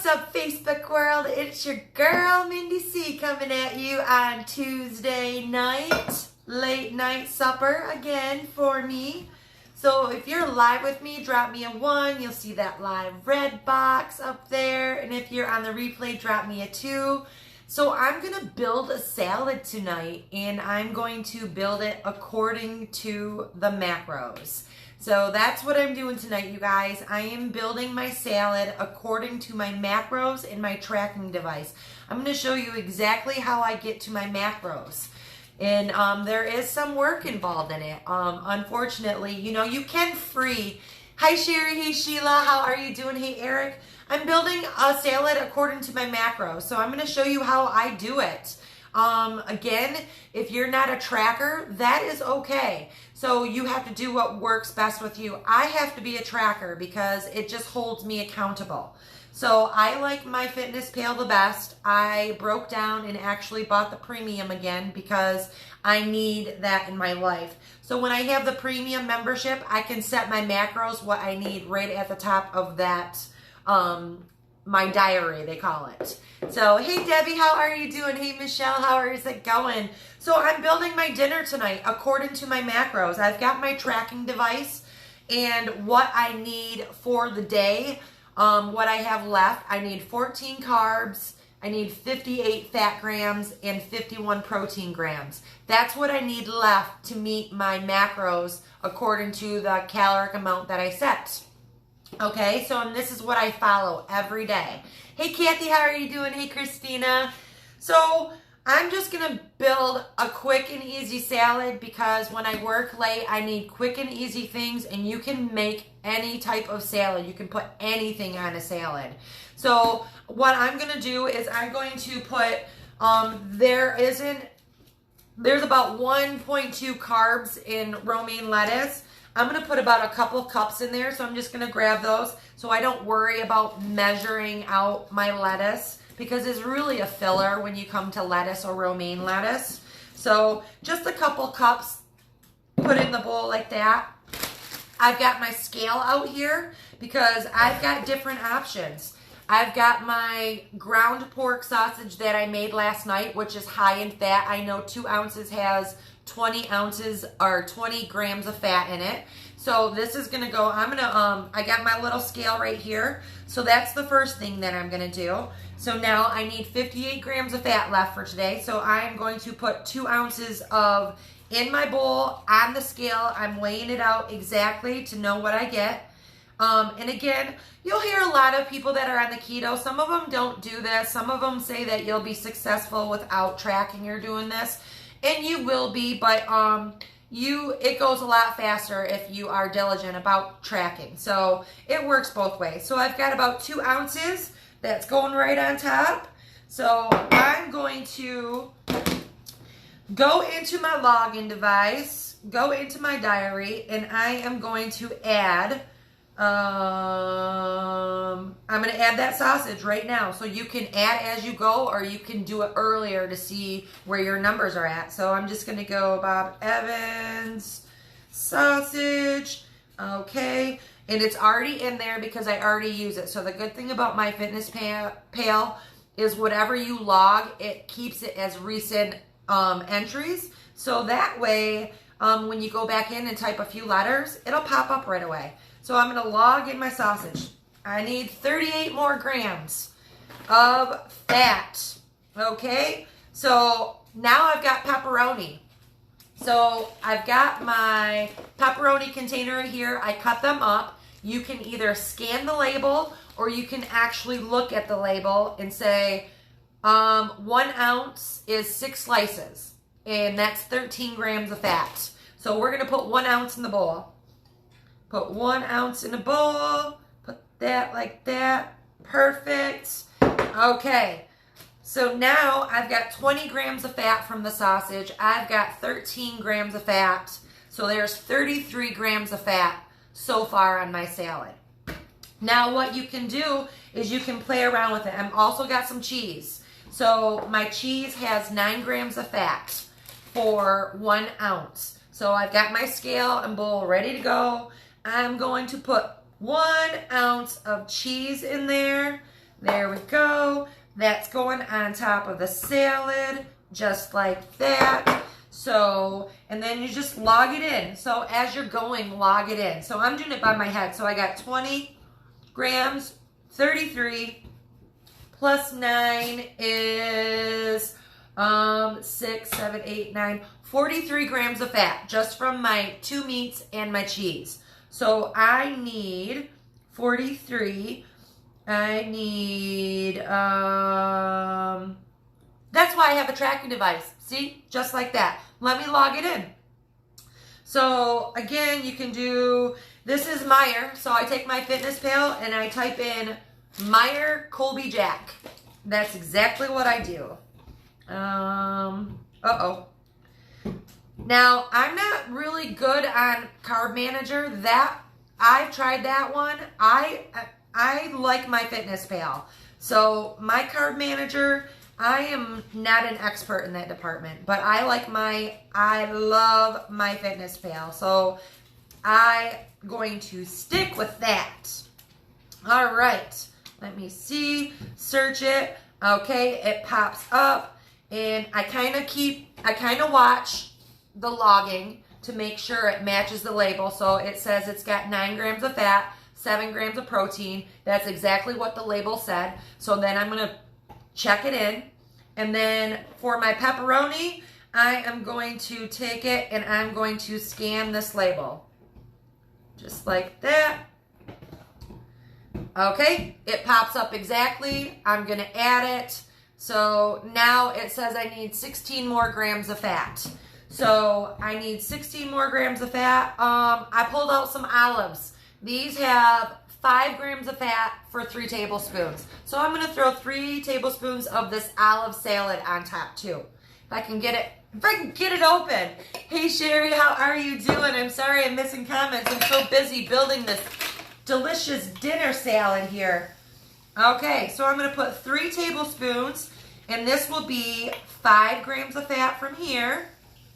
What's up, Facebook world? It's your girl, Mindy C, coming at you on Tuesday night. Late night supper again for me. So if you're live with me, drop me a 1. You'll see that live red box up there. And if you're on the replay, drop me a 2. So I'm going to build a salad tonight, and I'm going to build it according to the macros. So that's what I'm doing tonight, you guys. I am building my salad according to my macros in my tracking device. I'm going to show you exactly how I get to my macros. And there is some work involved in it. Unfortunately, you know, you can free. Hi, Sherry. Hey, Sheila. How are you doing? Hey, Eric. I'm building a salad according to my macros. So I'm going to show you how I do it. Again, if you're not a tracker, that is okay. So you have to do what works best with you. I have to be a tracker because it just holds me accountable. So I like MyFitnessPal the best. I broke down and actually bought the premium again because I need that in my life. So when I have the premium membership, I can set my macros, what I need, right at the top of that, my diary, they call it. So, hey, Debbie, how are you doing? Hey, Michelle, how is it going? So I'm building my dinner tonight according to my macros. I've got my tracking device and what I need for the day. What I have left, I need 14 carbs, I need 58 fat grams, and 51 protein grams. That's what I need left to meet my macros according to the caloric amount that I set. Okay, so and this is what I follow every day. Hey, Kathy, how are you doing? Hey, Christina. So I'm just going to build a quick and easy salad because when I work late, I need quick and easy things, and you can make any type of salad. You can put anything on a salad. So what I'm going to do is I'm going to put, there's about 1.2 carbs in romaine lettuce. I'm going to put about a couple cups in there, so I'm just going to grab those so I don't worry about measuring out my lettuce because it's really a filler when you come to lettuce or romaine lettuce. So just a couple cups, put in the bowl like that. I've got my scale out here because I've got different options. I've got my ground pork sausage that I made last night, which is high in fat. I know 2 ounces has 20 ounces or 20 grams of fat in it. So this is going to go, I got my little scale right here. So that's the first thing that I'm going to do. So now I need 58 grams of fat left for today. So I'm going to put 2 ounces of in my bowl on the scale. I'm weighing it out exactly to know what I get. And again, you'll hear a lot of people that are on the keto. Some of them don't do this. Some of them say that you'll be successful without tracking or doing this. And you will be, but it goes a lot faster if you are diligent about tracking. So it works both ways. So I've got about 2 ounces that's going right on top. So I'm going to go into my login device, go into my diary, and I am going to add, I'm going to add that sausage right now. So you can add as you go, or you can do it earlier to see where your numbers are at. So I'm just going to go Bob Evans sausage. Okay. And it's already in there because I already use it. So the good thing about MyFitnessPal is whatever you log, it keeps it as recent entries. So that way, when you go back in and type a few letters, it'll pop up right away. So I'm going to log in my sausage. I need 38 more grams of fat. Okay? So now I've got pepperoni. So I've got my pepperoni container here. I cut them up. You can either scan the label or you can actually look at the label and say 1 ounce is 6 slices. And that's 13 grams of fat. So we're going to put 1 ounce in the bowl. Put 1 ounce in a bowl. Put that like that. Perfect. Okay. So now I've got 20 grams of fat from the sausage. I've got 13 grams of fat. So there's 33 grams of fat so far on my salad. Now what you can do is you can play around with it. I've also got some cheese. So my cheese has 9 grams of fat for 1 ounce. So I've got my scale and bowl ready to go. I'm going to put 1 ounce of cheese in there. There we go. That's going on top of the salad, just like that. So, and then you just log it in. So as you're going, log it in. So I'm doing it by my head. So I got 20 grams, 33 plus 9 is 6, 7, 8, 9, 43 grams of fat just from my 2 meats and my cheese. So I need 43. I need, that's why I have a tracking device. See, just like that. Let me log it in. So again, you can do, this is Meyer. So I take my FitnessPal and I type in Meyer Colby Jack. That's exactly what I do. Uh-oh. Now, I'm not really good on Carb Manager. I've tried that one. I like my FitnessPal. So my Carb Manager, I am not an expert in that department, but I love my FitnessPal. So I'm going to stick with that. All right. Let me see. Search it. Okay, it pops up. And I kind of watch the logging to make sure it matches the label. So it says it's got 9 grams of fat, 7 grams of protein. That's exactly what the label said. So then I'm going to check it in. And then for my pepperoni, I am going to take it and I'm going to scan this label. Just like that. Okay, it pops up exactly. I'm going to add it. So now it says I need 16 more grams of fat. So I need 16 more grams of fat. I pulled out some olives. These have 5 grams of fat for 3 tablespoons. So I'm going to throw 3 tablespoons of this olive salad on top too. If I can get it open. Hey Sherry, how are you doing? I'm sorry I'm missing comments. I'm so busy building this delicious dinner salad here. Okay, so I'm going to put 3 tablespoons, and this will be 5 grams of fat from here.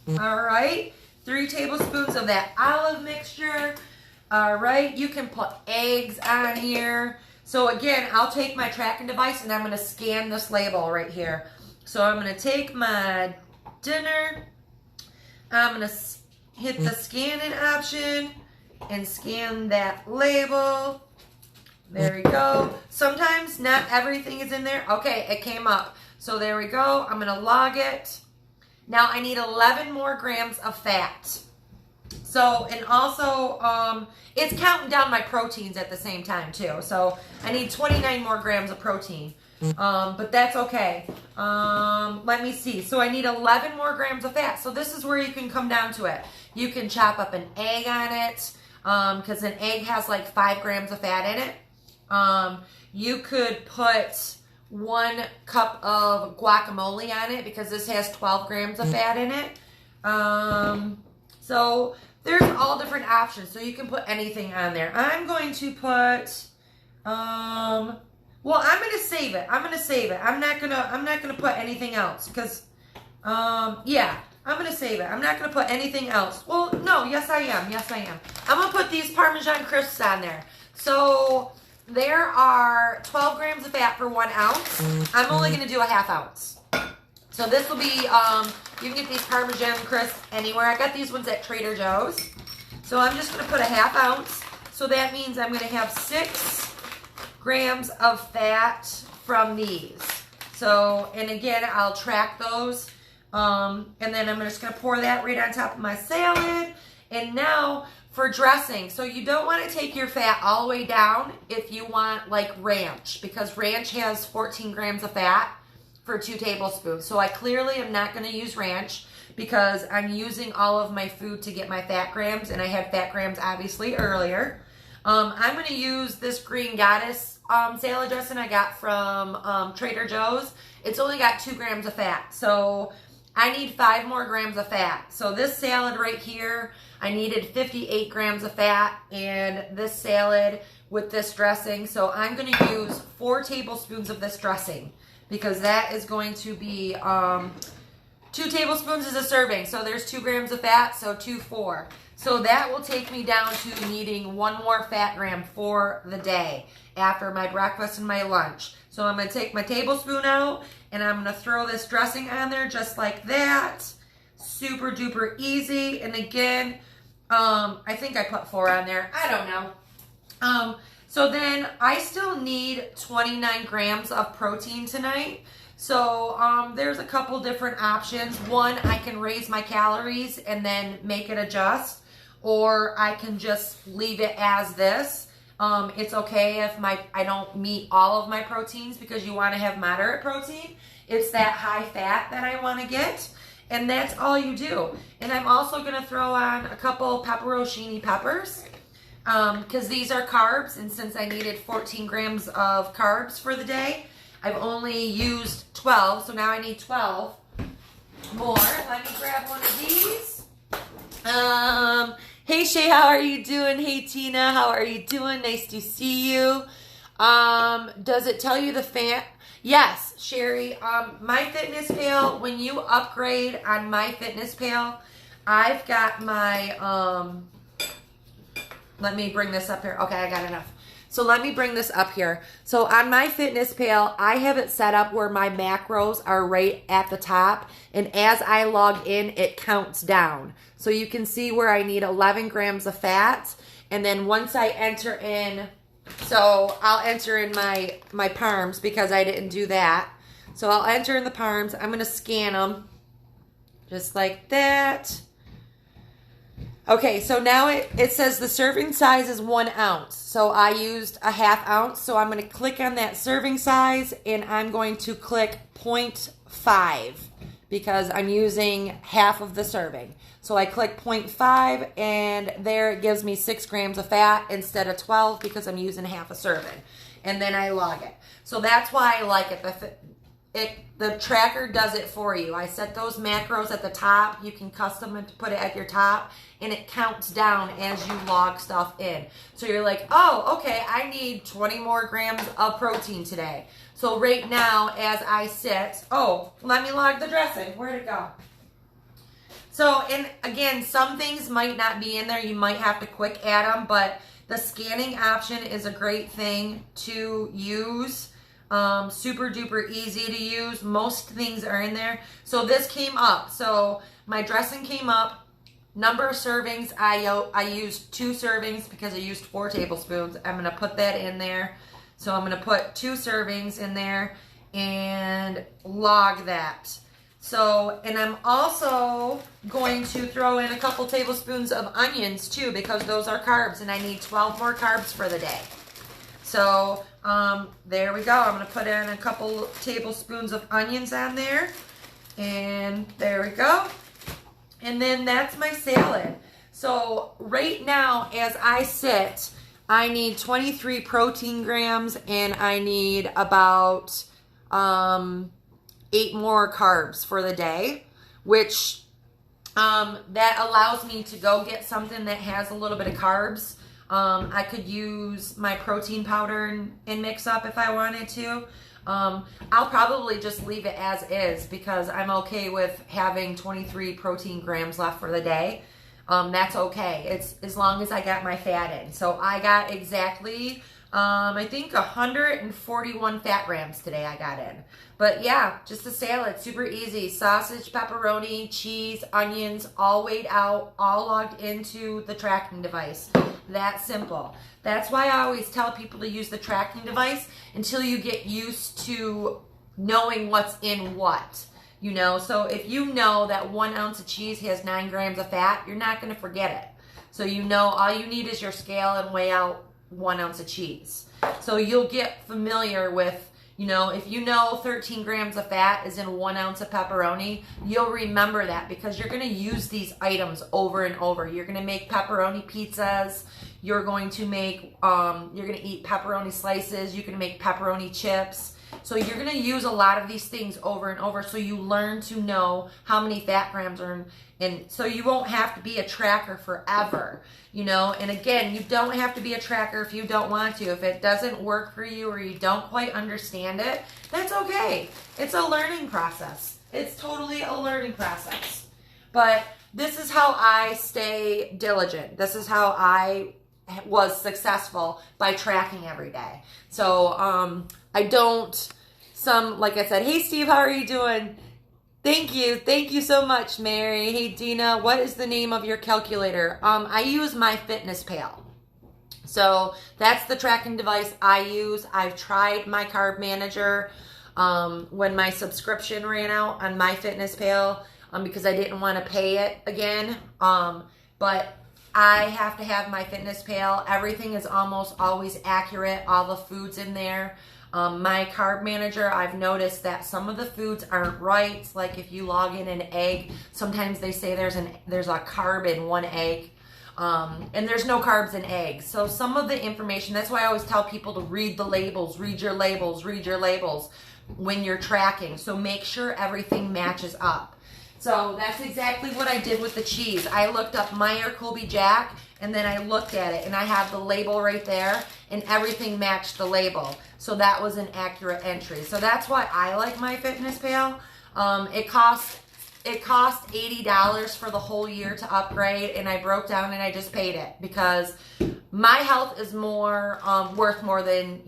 All right, 3 tablespoons of that olive mixture. All right, you can put eggs on here. So again, I'll take my tracking device, and I'm going to scan this label right here. So I'm going to take my dinner. I'm going to hit the scanning option and scan that label. There we go. Sometimes not everything is in there. Okay, it came up. So there we go. I'm going to log it. Now I need 11 more grams of fat. So, and also, it's counting down my proteins at the same time too. So I need 29 more grams of protein. But that's okay. Let me see. So I need 11 more grams of fat. So this is where you can come down to it. You can chop up an egg on it, because an egg has like 5 grams of fat in it. You could put 1 cup of guacamole on it because this has 12 grams of fat in it. So there's all different options. So you can put anything on there. I'm going to put, well, I'm going to save it. I'm not going to put anything else because, yeah, I'm going to save it. I'm not going to put anything else. Well, no, yes, I am. Yes, I am. I'm going to put these Parmesan crisps on there. So there are 12 grams of fat for 1 ounce. I'm only going to do a ½ ounce. So this will be, you can get these Parmesan crisps anywhere. I got these ones at Trader Joe's. So I'm just going to put a ½ ounce. So that means I'm going to have 6 grams of fat from these. So, and again, I'll track those. And then I'm just going to pour that right on top of my salad. And now for dressing. So you don't want to take your fat all the way down if you want like ranch, because ranch has 14 grams of fat for 2 tablespoons. So I clearly am not going to use ranch because I'm using all of my food to get my fat grams, and I had fat grams obviously earlier. I'm going to use this Green Goddess salad dressing I got from Trader Joe's. It's only got 2 grams of fat. So I need 5 more grams of fat. So this salad right here, I needed 58 grams of fat, and this salad with this dressing. So I'm going to use 4 tablespoons of this dressing because that is going to be 2 tablespoons is a serving. So there's 2 grams of fat, so 2, 4. So that will take me down to needing 1 more fat gram for the day. after my breakfast and my lunch. So I'm going to take my tablespoon out and I'm going to throw this dressing on there just like that. Super duper easy. And again, I think I put 4 on there. I don't know. So then I still need 29 grams of protein tonight. So there's a couple different options. One, I can raise my calories and then make it adjust, or I can just leave it as this. It's okay if I don't meet all of my proteins, because you want to have moderate protein. It's that high fat that I want to get, and that's all you do. And I'm also going to throw on a couple pepperoni peppers, because these are carbs, and since I needed 14 grams of carbs for the day, I've only used 12, so now I need 12 more. Let me grab one of these. Hey Shay, how are you doing? Hey Tina, how are you doing? Nice to see you. Does it tell you the fat? Yes, Sherry. MyFitnessPal, when you upgrade on MyFitnessPal, I've got my, let me bring this up here. Okay, I got enough. So let me bring this up here. So on MyFitnessPal, I have it set up where my macros are right at the top. And as I log in, it counts down. So you can see where I need 11 grams of fat. And then once I enter in, so I'll enter in my parms because I didn't do that. So I'll enter in the parms. I'm going to scan them just like that. Okay, so now it says the serving size is 1 ounce. So I used a ½ ounce. So I'm going to click on that serving size and I'm going to click 0.5 because I'm using half of the serving. So I click 0.5 and there it gives me 6 grams of fat instead of 12 because I'm using half a serving. And then I log it. So that's why I like it. The tracker does it for you. I set those macros at the top. You can custom it to put it at your top, and it counts down as you log stuff in. So you're like, oh, okay, I need 20 more grams of protein today. So right now, as I sit, oh, let me log the dressing. Where'd it go? So, and again, some things might not be in there. You might have to quick add them, but the scanning option is a great thing to use. Super duper easy to use. Most things are in there. So this came up. So my dressing came up. Number of servings, I used 2 servings because I used 4 tablespoons. I'm going to put that in there. So I'm going to put 2 servings in there and log that. So, and I'm also going to throw in a couple tablespoons of onions too, because those are carbs and I need 12 more carbs for the day. So, there we go. I'm going to put in a couple tablespoons of onions on there. And there we go. And then that's my salad. So, right now, as I sit, I need 23 protein grams and I need about 8 more carbs for the day, which that allows me to go get something that has a little bit of carbs. I could use my protein powder and mix up if I wanted to. I'll probably just leave it as is because I'm okay with having 23 protein grams left for the day. That's okay. It's as long as I got my fat in. So I got exactly, I think 141 fat grams today I got in. But yeah, just a salad, super easy. Sausage, pepperoni, cheese, onions, all weighed out, all logged into the tracking device. That simple. That's why I always tell people to use the tracking device until you get used to knowing what's in what. You know, so if you know that 1 ounce of cheese has 9 grams of fat, you're not going to forget it. So you know all you need is your scale and weigh out 1 ounce of cheese. So you'll get familiar with, you know, if you know 13 grams of fat is in 1 ounce of pepperoni, you'll remember that because you're going to use these items over and over. You're going to make pepperoni pizzas. You're going to make, you're going to eat pepperoni slices. You're going to make pepperoni chips. So you're going to use a lot of these things over and over so you learn to know how many fat grams are in, and so you won't have to be a tracker forever, you know. And again, you don't have to be a tracker if you don't want to. If it doesn't work for you or you don't quite understand it, that's okay. It's a learning process. It's totally a learning process. But this is how I stay diligent. This is how I was successful by tracking every day. So I don't, like I said, hey Steve, how are you doing? Thank you so much, Mary. Hey Dina, what is the name of your calculator? I use MyFitnessPal. So that's the tracking device I use. I've tried my carb manager when my subscription ran out on MyFitnessPal because I didn't want to pay it again. But I have to have MyFitnessPal. Everything is almost always accurate. All the food's in there. My carb manager, I've noticed that some of the foods aren't right. Like if you log in an egg, sometimes they say there's a carb in one egg. And there's no carbs in eggs. So some of the information, that's why I always tell people to read the labels, read your labels when you're tracking. So make sure everything matches up. So that's exactly what I did with the cheese. I looked up Meyer Colby Jack and then I looked at it and I have the label right there and everything matched the label. So that was an accurate entry. So that's why I like MyFitnessPal. It cost $80 for the whole year to upgrade, and I broke down and I just paid it because my health is more worth more than,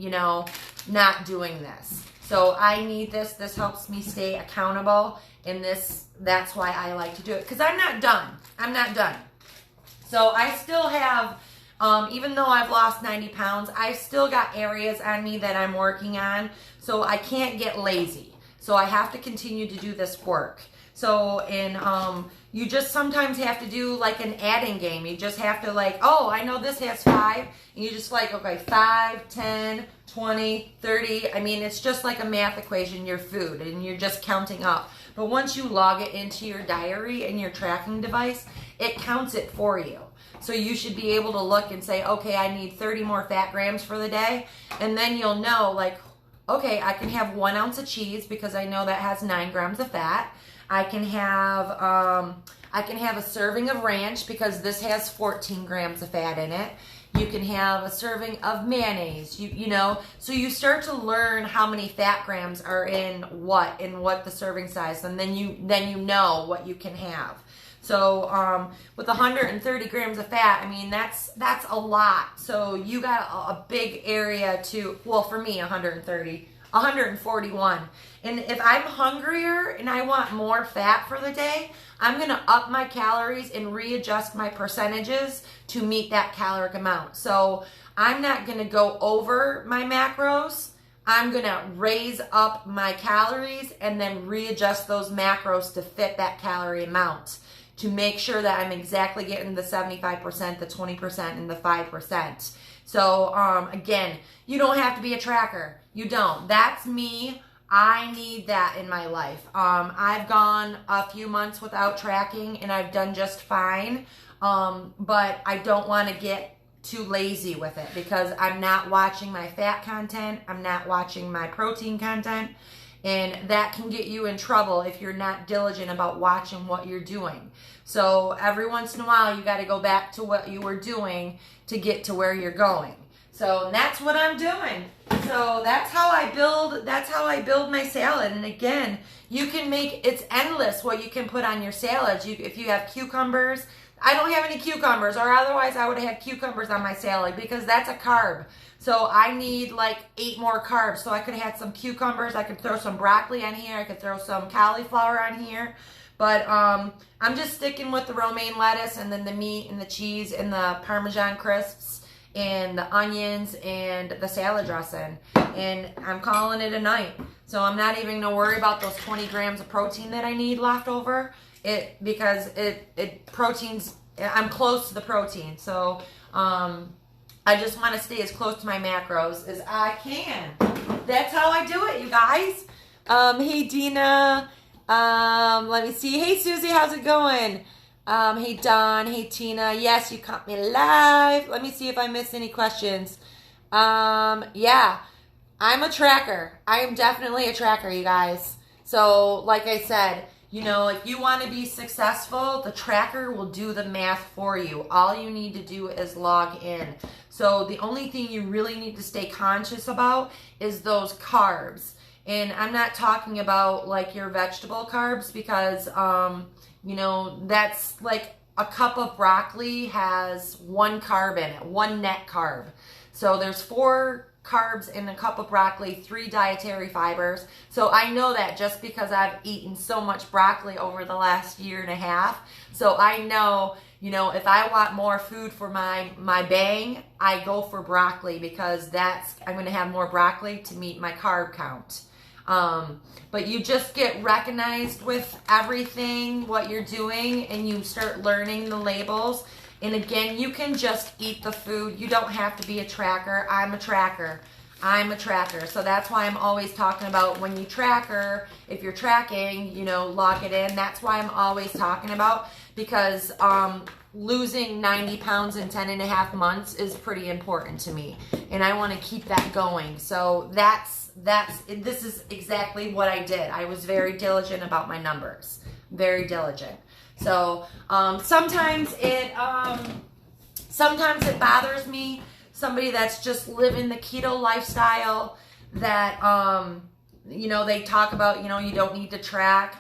not doing this. So I need this. This helps me stay accountable, and that's why I like to do it because I'm not done. So I still have, even though I've lost 90 pounds, I've still got areas on me that I'm working on. So I can't get lazy. So I have to continue to do this work. So, and you just sometimes have to do like an adding game. You just have to like, oh, I know this has 5. And you just like, okay, 5, 10, 20, 30. I mean, it's just like a math equation, your food, and you're just counting up. But once you log it into your diary and your tracking device, it counts it for you. So you should be able to look and say, okay, I need 30 more fat grams for the day. And then you'll know like, okay, I can have 1 ounce of cheese because I know that has 9 grams of fat. I can have a serving of ranch because this has 14 grams of fat in it. You can have a serving of mayonnaise. So you start to learn how many fat grams are in what the serving size, and then you know what you can have. So with 130 grams of fat, I mean that's a lot. So you got a big area to. Well, for me, 141. And if I'm hungrier and I want more fat for the day, I'm going to up my calories and readjust my percentages to meet that caloric amount. So I'm not going to go over my macros. I'm going to raise up my calories and then readjust those macros to fit that calorie amount to make sure that I'm exactly getting the 75%, the 20%, and the 5%. So again, you don't have to be a tracker. You don't. That's me. I need that in my life. I've gone a few months without tracking and I've done just fine. But I don't want to get too lazy with it because I'm not watching my fat content. I'm not watching my protein content. And that can get you in trouble if you're not diligent about watching what you're doing. So every once in a while, you got to go back to what you were doing to get to where you're going. So that's what I'm doing. So that's how I build my salad. And again, you can it's endless what you can put on your salads. If you have cucumbers, I don't have any cucumbers, or otherwise I would have had cucumbers on my salad because that's a carb. So I need like 8 more carbs. So I could have had some cucumbers. I could throw some broccoli on here. I could throw some cauliflower on here. But I'm just sticking with the romaine lettuce and then the meat and the cheese and the Parmesan crisps and the onions and the salad dressing. And I'm calling it a night. So I'm not even going to worry about those 20 grams of protein that I need left over. Because proteins, I'm close to the protein. So I just want to stay as close to my macros as I can. That's how I do it, you guys. Hey, Dina. Let me see. Hey, Susie, how's it going? Hey, Don. Hey, Tina. Yes, you caught me live. Let me see if I missed any questions. Yeah, I'm a tracker. I am definitely a tracker, you guys. So, like I said, if you want to be successful, the tracker will do the math for you. All you need to do is log in. So the only thing you really need to stay conscious about is those carbs. And I'm not talking about like your vegetable carbs because, that's like a cup of broccoli has 1 carb in it, 1 net carb. So there's 4 carbs in a cup of broccoli, 3 dietary fibers. So I know that just because I've eaten so much broccoli over the last year and a half. So I know, you know, if I want more food for my bang, I go for broccoli, because I'm going to have more broccoli to meet my carb count. But you just get recognized with everything, what you're doing, and you start learning the labels. And again, you can just eat the food. You don't have to be a tracker. I'm a tracker. So that's why I'm always talking about when you tracker, if you're tracking, you know, log it in. That's why I'm always talking about, because losing 90 pounds in 10 and a half months is pretty important to me. And I want to keep that going. So this is exactly what I did. I was very diligent about my numbers. Very diligent. So sometimes it bothers me, somebody that's just living the keto lifestyle, that you know, they talk about, you know, you don't need to track.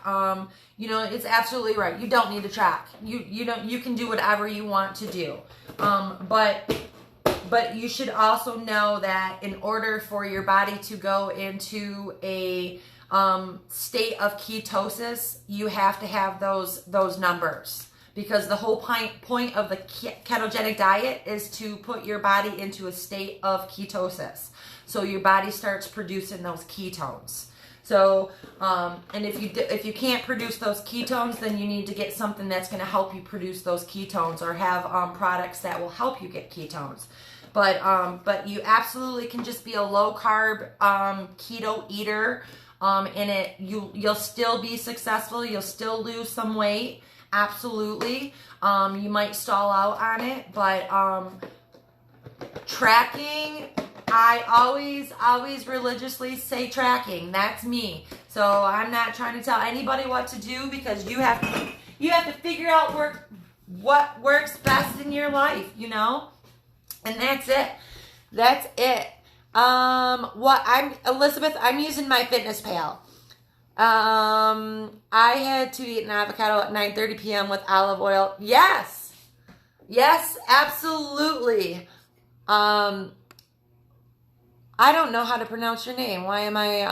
You know, it's absolutely right. You don't need to track. You can do whatever you want to do. But you should also know that in order for your body to go into a state of ketosis, you have to have those numbers, because the whole point of the ketogenic diet is to put your body into a state of ketosis, so your body starts producing those ketones. So and if you can't produce those ketones, then you need to get something that's going to help you produce those ketones, or have products that will help you get ketones. But you absolutely can just be a low carb keto eater. And you'll still be successful. You'll still lose some weight. Absolutely. You might stall out on it, but tracking, I always religiously say tracking. That's me. So I'm not trying to tell anybody what to do, because you have to figure out what works best in your life, you know? And that's it. That's it. Elizabeth, I'm using my Fitness Pal. I had to eat an avocado at 9:30 p.m. with olive oil. Yes, absolutely. I don't know how to pronounce your name. Why am I,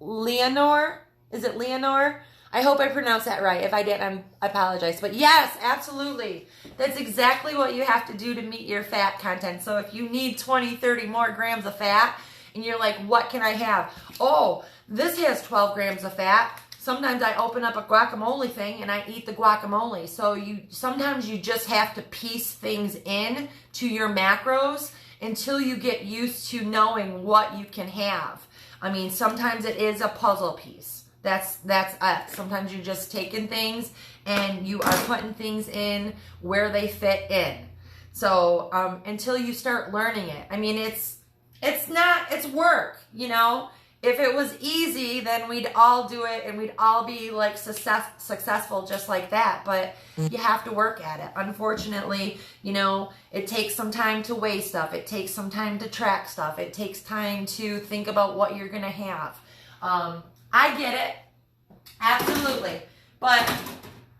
Leonore? Is it Leonore? I hope I pronounced that right. If I didn't, I apologize. But yes, absolutely. That's exactly what you have to do to meet your fat content. So if you need 20, 30 more grams of fat, and you're like, what can I have? Oh, this has 12 grams of fat. Sometimes I open up a guacamole thing and I eat the guacamole. So sometimes you just have to piece things in to your macros until you get used to knowing what you can have. I mean, sometimes it is a puzzle piece. That's it. Sometimes you're just taking things and you are putting things in where they fit in. So until you start learning it, I mean, it's work, you know. If it was easy, then we'd all do it and we'd all be like successful just like that. But you have to work at it. Unfortunately, you know, it takes some time to weigh stuff. It takes some time to track stuff. It takes time to think about what you're going to have. I get it. Absolutely. But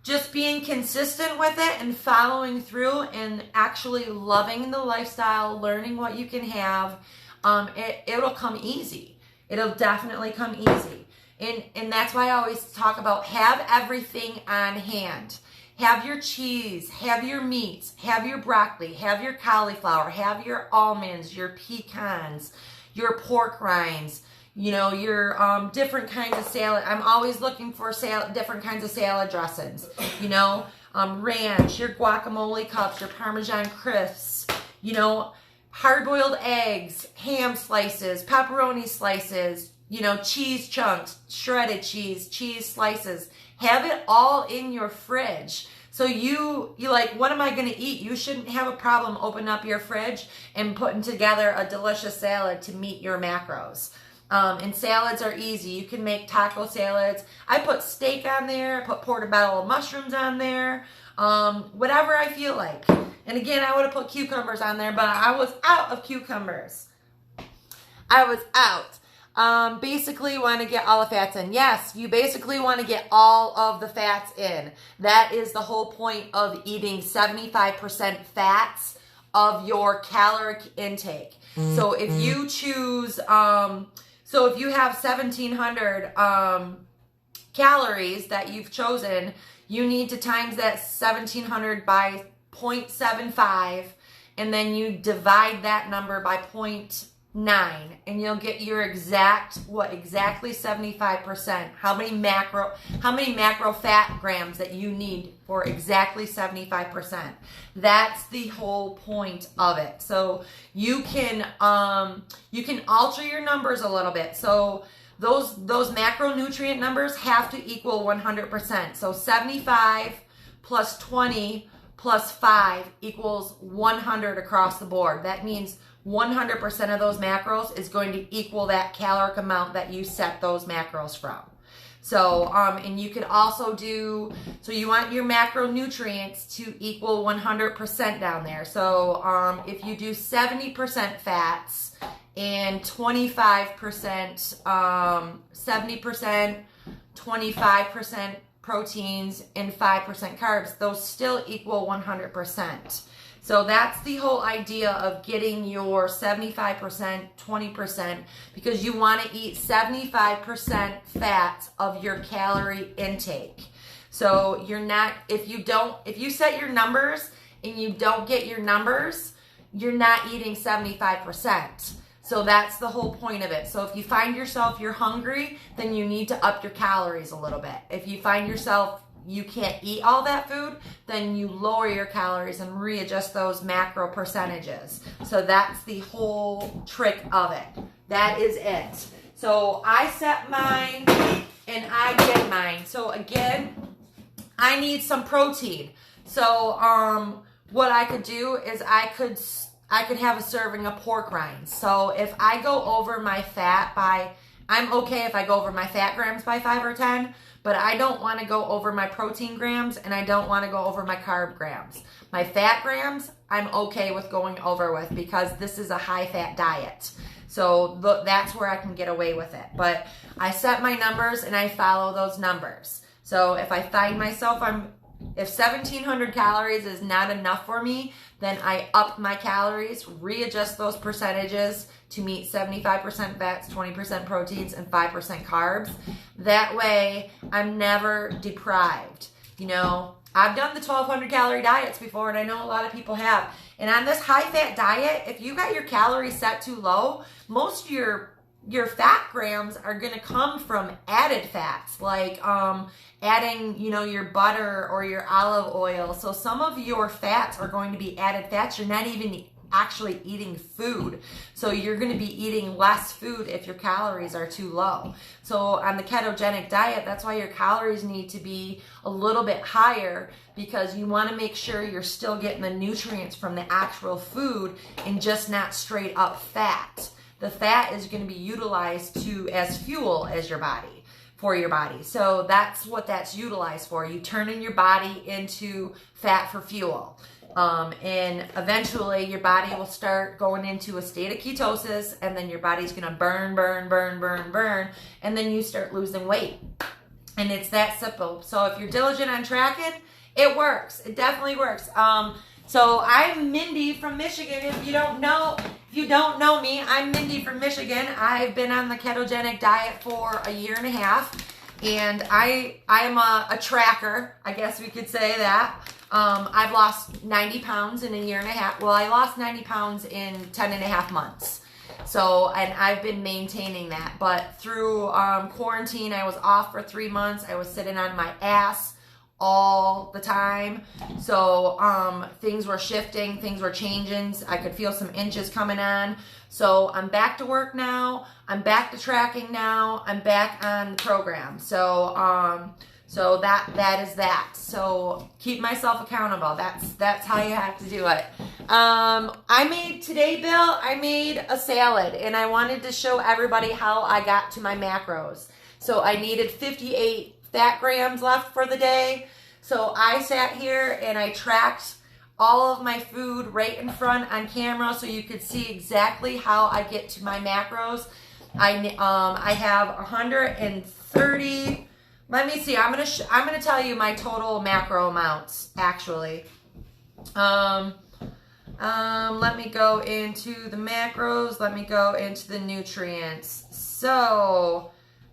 just being consistent with it and following through and actually loving the lifestyle, learning what you can have, it'll come easy. It'll definitely come easy. And that's why I always talk about have everything on hand. Have your cheese, have your meats, have your broccoli, have your cauliflower, have your almonds, your pecans, your pork rinds, you know, your different kinds of salad. I'm always looking for different kinds of salad dressings, you know, ranch, your guacamole cups, your Parmesan crisps, you know, hard-boiled eggs, ham slices, pepperoni slices, you know, cheese chunks, shredded cheese, cheese slices. Have it all in your fridge. So you like, what am I going to eat? You shouldn't have a problem opening up your fridge and putting together a delicious salad to meet your macros. And salads are easy. You can make taco salads. I put steak on there. I put portobello mushrooms on there. Whatever I feel like. And again, I would have put cucumbers on there, but I was out of cucumbers. I was out. basically want to get all the fats in. Yes, you basically want to get all of the fats in. That is the whole point of eating 75% fats of your caloric intake. So if you choose, so if you have 1,700 calories that you've chosen, you need to times that 1,700 by 0.75, and then you divide that number by 0.9, and you'll get your exactly 75%. How many macro fat grams that you need for exactly 75%. That's the whole point of it. So you can alter your numbers a little bit. So those macronutrient numbers have to equal 100%. So 75 plus 20 plus 5 equals 100 across the board. That means 100% of those macros is going to equal that caloric amount that you set those macros from. So, and you could also do, so you want your macronutrients to equal 100% down there. So, if you do 70% fats and 25%, 70%, 25% proteins, and 5% carbs, those still equal 100%. So that's the whole idea of getting your 75%, 20%, because you want to eat 75% fats of your calorie intake. So you're not, if you set your numbers and you don't get your numbers, you're not eating 75%. So that's the whole point of it. So if you find yourself you're hungry, then you need to up your calories a little bit. If you find yourself you can't eat all that food, then you lower your calories and readjust those macro percentages. So that's the whole trick of it. That is it. So I set mine and I get mine. So again, I need some protein. So what I could do is I could have a serving of pork rinds. So if I go over my fat by, I'm okay if I go over my fat grams by 5 or 10, but I don't want to go over my protein grams and I don't want to go over my carb grams. My fat grams, I'm okay with going over with because this is a high fat diet. So that's where I can get away with it. But I set my numbers and I follow those numbers. So if I find myself, if 1,700 calories is not enough for me, then I up my calories, readjust those percentages to meet 75% fats, 20% proteins, and 5% carbs. That way, I'm never deprived. You know, I've done the 1,200 calorie diets before, and I know a lot of people have. And on this high fat diet, if you got your calories set too low, most of your fat grams are going to come from added fats, like adding, your butter or your olive oil. So some of your fats are going to be added fats. You're not even actually eating food. So you're going to be eating less food if your calories are too low. So on the ketogenic diet, that's why your calories need to be a little bit higher, because you want to make sure you're still getting the nutrients from the actual food and just not straight up fat. The fat is going to be utilized as fuel for your body. So that's what that's utilized for. You turning your body into fat for fuel. And eventually your body will start going into a state of ketosis, and then your body's going to burn, and then you start losing weight. And it's that simple. So if you're diligent on tracking, it works. It definitely works. So I'm Mindy from Michigan. If you don't know me, I'm Mindy from Michigan. I've been on the ketogenic diet for a year and a half, and I'm a tracker, I guess we could say that. I've lost 90 pounds in a year and a half. Well, I lost 90 pounds in 10 and a half months. So, and I've been maintaining that. But through quarantine, I was off for 3 months. I was sitting on my ass all the time. So things were shifting, things were changing. I could feel some inches coming on. So I'm back to work now. I'm back to tracking now. I'm back on the program. So that is that. So keep myself accountable. That's how you have to do it. I made a salad, and I wanted to show everybody how I got to my macros. So I needed 58 fat grams left for the day. So I sat here and I tracked all of my food right in front on camera so you could see exactly how I get to my macros. I have 130. Let me see. I'm gonna tell you my total macro amounts actually. Let me go into the macros. Let me go into the nutrients. So,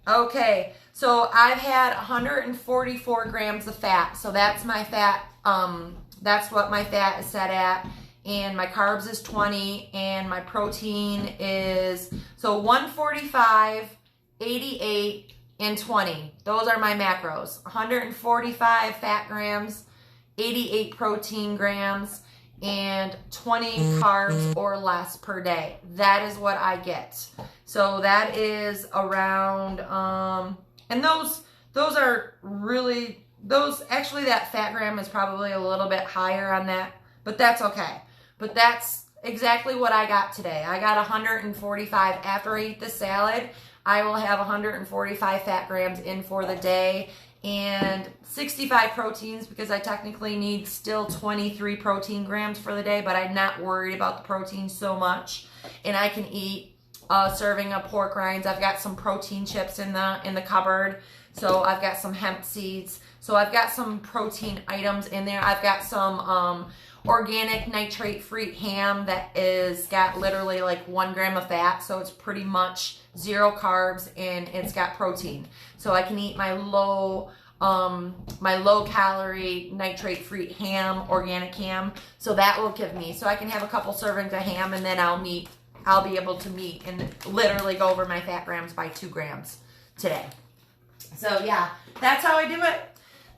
okay. So I've had 144 grams of fat. So that's my fat. That's what my fat is set at. And my carbs is 20. And my protein is, so 145, 88, and 20. Those are my macros. 145 fat grams, 88 protein grams, and 20 carbs or less per day. That is what I get. So that is around, and those are really, actually that fat gram is probably a little bit higher on that, but that's okay. But that's exactly what I got today. I got 145 after I eat the salad. I will have 145 fat grams in for the day and 65 proteins because I technically need still 23 protein grams for the day, but I'm not worried about the protein so much. And I can eat a serving of pork rinds. I've got some protein chips in the cupboard. So I've got some hemp seeds. So I've got some protein items in there. I've got some organic nitrate-free ham that is got literally like 1 gram of fat. So it's pretty much 0 carbs and it's got protein. So I can eat my low calorie nitrate-free ham, organic ham. So that will give me, so I can have a couple servings of ham and then I'll be able to meet and literally go over my fat grams by 2 grams today. So yeah, that's how I do it.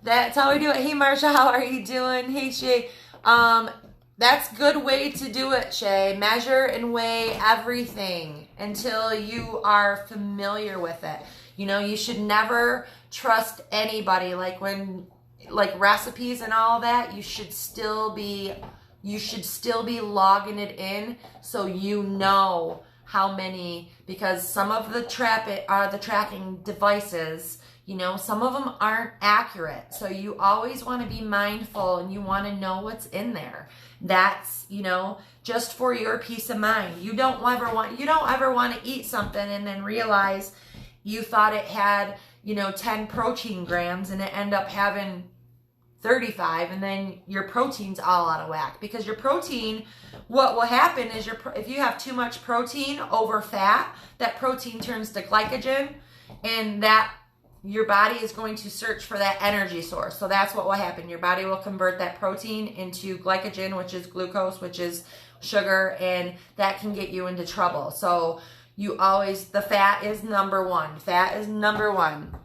That's how I do it. Hey Marsha, how are you doing? Hey Shay. That's a good way to do it, Shay. Measure and weigh everything until you are familiar with it. You know, you should never trust anybody. Like recipes and all that, you should still be logging it in so you know how many, because some of the tracking devices, you know, some of them aren't accurate. So you always want to be mindful and you want to know what's in there. That's, you know, just for your peace of mind. You don't ever want to eat something and then realize you thought it had, you know, 10 protein grams and it end up having 35, and then your protein's all out of whack. Because your protein, what will happen is if you have too much protein over fat, that protein turns to glycogen, and that your body is going to search for that energy source. So that's what will happen. Your body will convert that protein into glycogen, which is glucose, which is sugar, and that can get you into trouble. So the fat is number one. Fat is number one.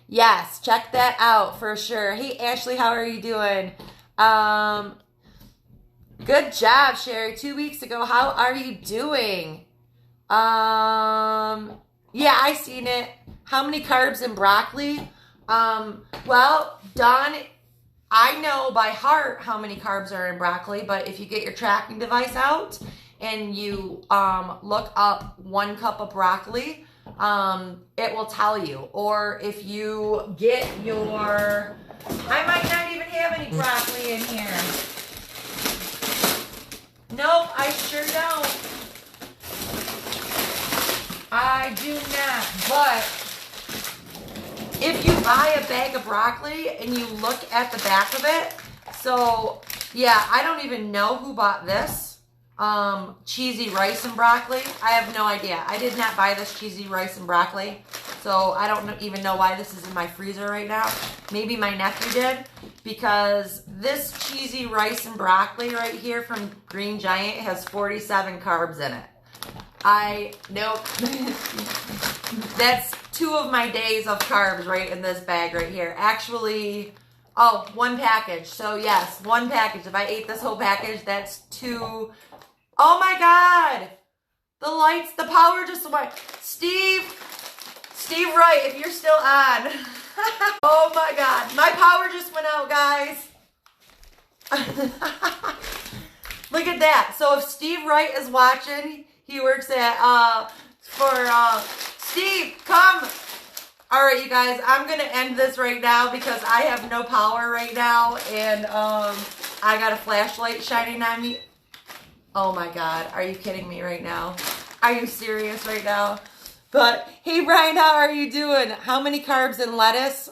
Yes, check that out for sure. Hey Ashley, how are you doing? Good job, Sherry. 2 weeks ago, how are you doing? Yeah, I seen it. How many carbs in broccoli? Well, Dawn, I know by heart how many carbs are in broccoli, but if you get your tracking device out and you look up 1 cup of broccoli, it will tell you. Or if you get I might not even have any broccoli in here. Nope, I sure don't. I do not. But if you buy a bag of broccoli and you look at the back of it, so yeah, I don't even know who bought this. Cheesy rice and broccoli. I have no idea. I did not buy this cheesy rice and broccoli. So I don't even know why this is in my freezer right now. Maybe my nephew did, because this cheesy rice and broccoli right here from Green Giant has 47 carbs in it. Nope. That's 2 of my days of carbs right in this bag right here. Actually, 1 package. So yes, 1 package. If I ate this whole package, that's 2. Oh my God. The power just went. Steve Wright, if you're still on. Oh my God. My power just went out, guys. Look at that. So if Steve Wright is watching, he works at, Steve, come. All right, you guys, I'm going to end this right now because I have no power right now. And I got a flashlight shining on me. Oh my God, are you kidding me right now? Are you serious right now? But hey, Brian, how are you doing? How many carbs in lettuce?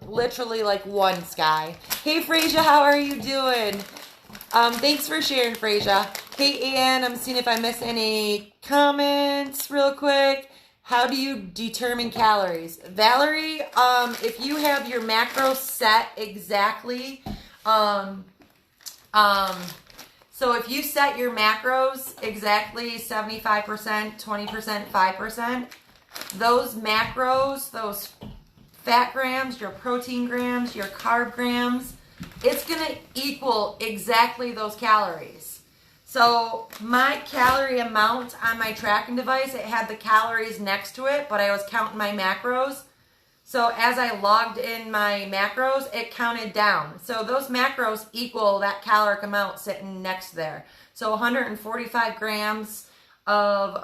Literally like one, Sky. Hey, Frasier, how are you doing? Thanks for sharing, Frasier. Hey, Ann, I'm seeing if I miss any comments real quick. How do you determine calories? Valerie, if you have your macros set exactly, so if you set your macros exactly 75%, 20%, 5%, those macros, those fat grams, your protein grams, your carb grams, it's going to equal exactly those calories. So my calorie amount on my tracking device, it had the calories next to it, but I was counting my macros. So as I logged in my macros, it counted down. So those macros equal that caloric amount sitting next there. So 145 grams of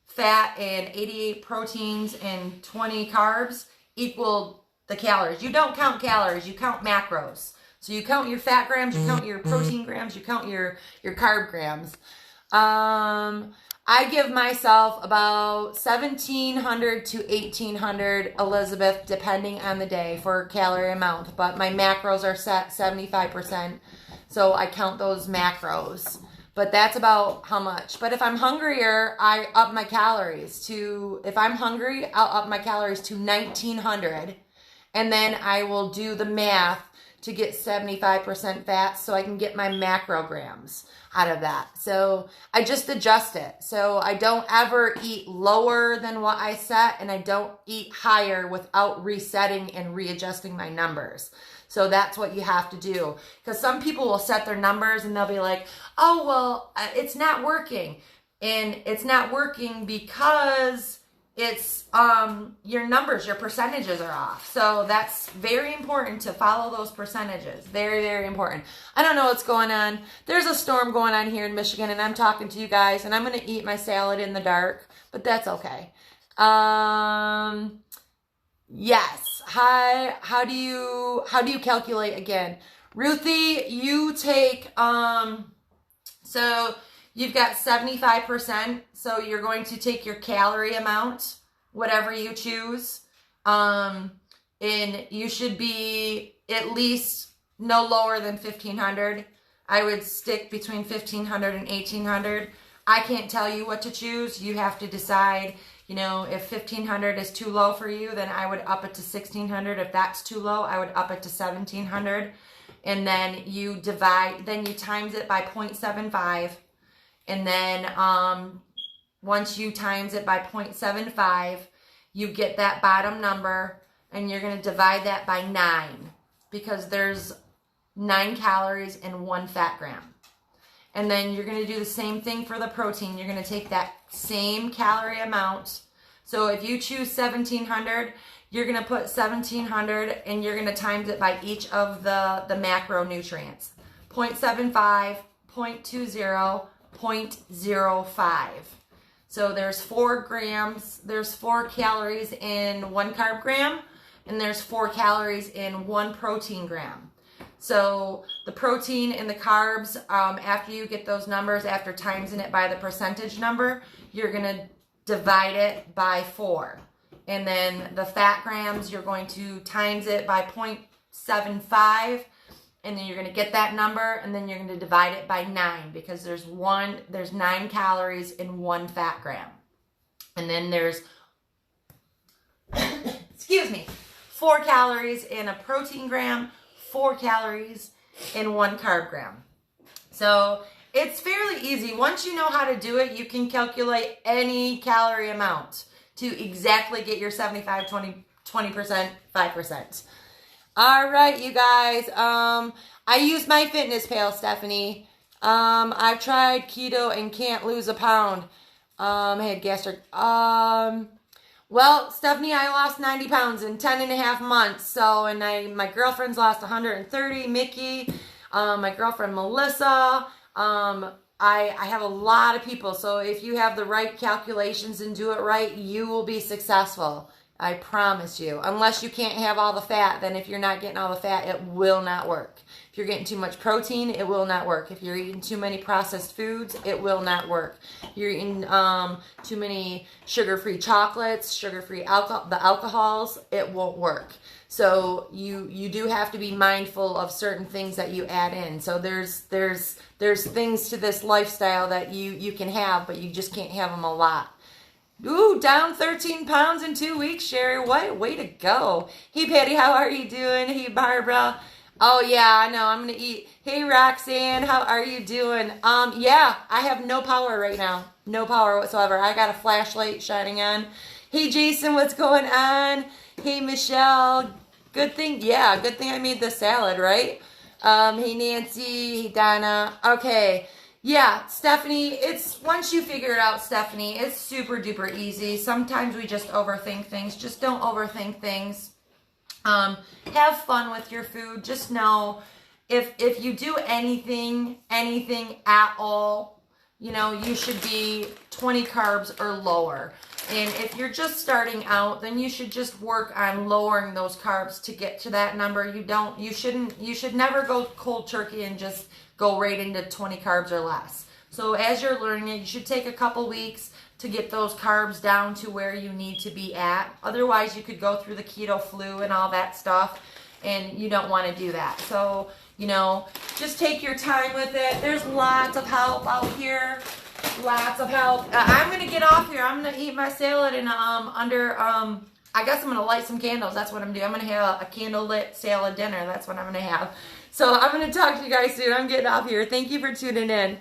fat and 88 proteins and 20 carbs equal the calories. You don't count calories, you count macros. So you count your fat grams, you count your protein grams, you count your carb grams. I give myself about 1,700 to 1,800, Elizabeth, depending on the day for calorie amount. But my macros are set 75%, so I count those macros. But that's about how much. But if I'm hungrier, I up my calories to, if I'm hungry, I'll up my calories to 1,900. And then I will do the math to get 75% fat so I can get my macrograms out of that. So I just adjust it. So I don't ever eat lower than what I set, and I don't eat higher without resetting and readjusting my numbers. So that's what you have to do. Because some people will set their numbers and they'll be like, oh, well, it's not working. And it's not working because it's your numbers, your percentages are off. So that's very important to follow those percentages. Very, very important. I don't know what's going on. There's a storm going on here in Michigan, and I'm talking to you guys, and I'm going to eat my salad in the dark, but that's okay. Yes. Hi. How do you calculate again? Ruthie, you take, so you've got 75%, so you're going to take your calorie amount, whatever you choose, and you should be at least no lower than 1,500. I would stick between 1,500 and 1,800. I can't tell you what to choose. You have to decide, you know, if 1,500 is too low for you, then I would up it to 1,600. If that's too low, I would up it to 1,700. And then you divide, then you times it by 0.75. And then once you times it by 0.75, you get that bottom number, and you're going to divide that by 9 because there's 9 calories in 1 fat gram. And then you're going to do the same thing for the protein. You're going to take that same calorie amount. So if you choose 1,700, you're going to put 1,700 and you're going to times it by each of the macronutrients. 0.75, 0.20, 0.05. So there's 4 grams, there's 4 calories in 1 carb gram, and there's 4 calories in 1 protein gram. So the protein and the carbs, after you get those numbers, after timesing it by the percentage number, you're going to divide it by 4. And then the fat grams, you're going to times it by 0.75, and then you're going to get that number, and then you're going to divide it by 9 because there's 9 calories in 1 fat gram. And then there's, excuse me, 4 calories in a protein gram, 4 calories in 1 carb gram. So it's fairly easy. Once you know how to do it, you can calculate any calorie amount to exactly get your 75, 20%, 5%. All right, you guys. I use my Fitness Pal, Stephanie. I've tried keto and can't lose a pound. I had gastric. Well, Stephanie, I lost 90 pounds in 10 and a half months. So, and my girlfriend's lost 130. Mickey, my girlfriend Melissa. I have a lot of people. So if you have the right calculations and do it right, you will be successful. I promise you. Unless you can't have all the fat, then if you're not getting all the fat, it will not work. If you're getting too much protein, it will not work. If you're eating too many processed foods, it will not work. You're eating too many sugar-free chocolates, sugar-free alcohol, the alcohols, it won't work. So you do have to be mindful of certain things that you add in. So there's things to this lifestyle that you can have, but you just can't have them a lot. Ooh, down 13 pounds in 2 weeks, Sherry. What? Way to go. Hey, Patty, how are you doing? Hey, Barbara. Oh, yeah, I know. I'm going to eat. Hey, Roxanne, how are you doing? Yeah, I have no power right now. No power whatsoever. I got a flashlight shining on. Hey, Jason, what's going on? Hey, Michelle. Good thing I made the salad, right? Hey, Nancy. Hey, Donna. Okay. Yeah, Stephanie, it's once you figure it out, Stephanie, it's super duper easy. Sometimes we just overthink things. Just don't overthink things. Have fun with your food. Just know if you do anything at all, you know, you should be 20 carbs or lower. And if you're just starting out, then you should just work on lowering those carbs to get to that number. You should never go cold turkey and just go right into 20 carbs or less. So as you're learning it, you should take a couple weeks to get those carbs down to where you need to be at. Otherwise, you could go through the keto flu and all that stuff, and you don't want to do that. So, you know, just take your time with it. There's lots of help out here. Lots of help. I'm going to get off here. I'm going to eat my salad and I guess I'm going to light some candles. That's what I'm doing. I'm going to have a candle-lit salad dinner. That's what I'm going to have. So I'm going to talk to you guys soon. I'm getting off here. Thank you for tuning in.